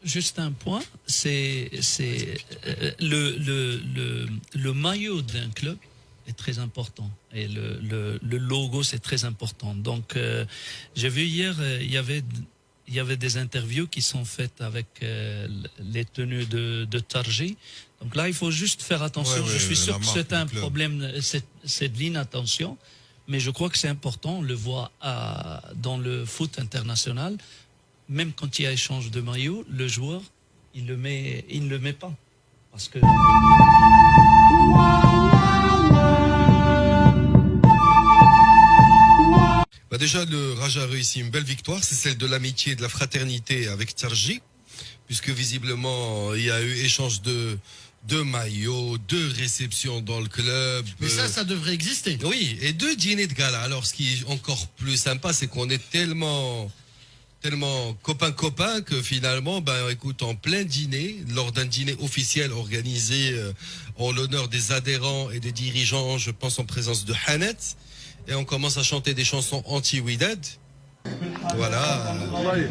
juste un point, c'est le maillot d'un club est très important et le logo c'est très important. Donc j'ai vu hier il y avait des interviews qui sont faites avec les tenues de Tarji. Donc là il faut juste faire attention. Je suis sûr que c'est un problème, c'est de l'inattention, mais je crois que c'est important. On le voit dans le foot international. Même quand il y a échange de maillot, le joueur, il ne le met pas. Parce que... Bah déjà, le Raja a réussi une belle victoire, c'est celle de l'amitié et de la fraternité avec Tarji, puisque visiblement, il y a eu échange de maillots, de réceptions dans le club. Mais ça devrait exister. Oui, et de dîners de gala. Alors, ce qui est encore plus sympa, c'est qu'on est tellement copains que finalement, ben écoute, en plein dîner, lors d'un dîner officiel organisé en l'honneur des adhérents et des dirigeants, je pense en présence de Hanet, et on commence à chanter des chansons anti-Widad. Voilà,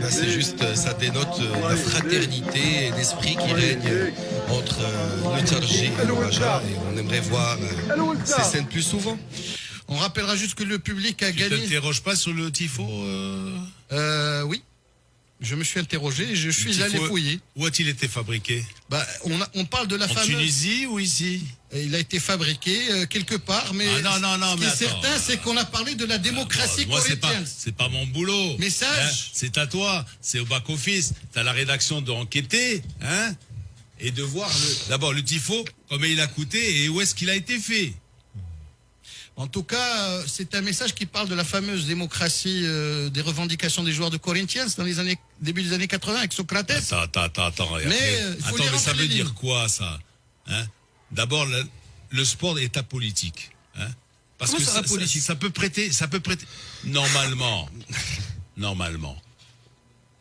ben c'est juste, ça dénote la fraternité et l'esprit qui règne entre le Tarji et le Raja, et on aimerait voir ces scènes plus souvent. On rappellera juste que le public a gagné. Tu t'interroges pas sur le tifo Oui. Je me suis interrogé et je suis allé fouiller. Où a-t-il été fabriqué? Bah, on parle de la fameuse... En Tunisie ou ici? Il a été fabriqué quelque part, mais non, ce qui est certain, c'est qu'on a parlé de la démocratie moi, corinthienne. c'est pas mon boulot. Message. C'est à toi, c'est au back-office. T'as la rédaction d'enquêter, hein, et de voir d'abord le tifo, combien il a coûté et où est-ce qu'il a été fait. En tout cas, c'est un message qui parle de la fameuse démocratie des revendications des joueurs de Corinthians dans les début des années 80 avec Socrates. Attends. Mais ça veut dire quoi, ça, hein? D'abord, le sport est apolitique, hein? Parce que ça peut prêter, normalement.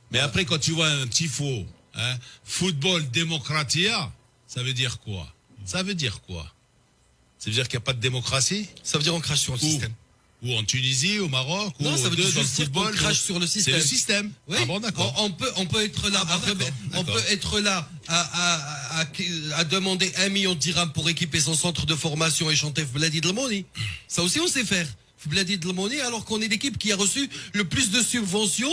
Mais après, quand tu vois un tifo, hein, football démocratia, ça veut dire quoi? Ça veut dire qu'il n'y a pas de démocratie? Ça veut dire on crache sur le système. Ou en Tunisie, au Maroc, non, ou ça veut dire dans le football, crache sur le système. C'est le système. Oui. Ah bon, d'accord. On peut être là, on peut être là à demander 1 million de dirhams pour équiper son centre de formation et chanter Bladi Dlamoni. Ça aussi on sait faire. Bladi Dlamoni, alors qu'on est l'équipe qui a reçu le plus de subventions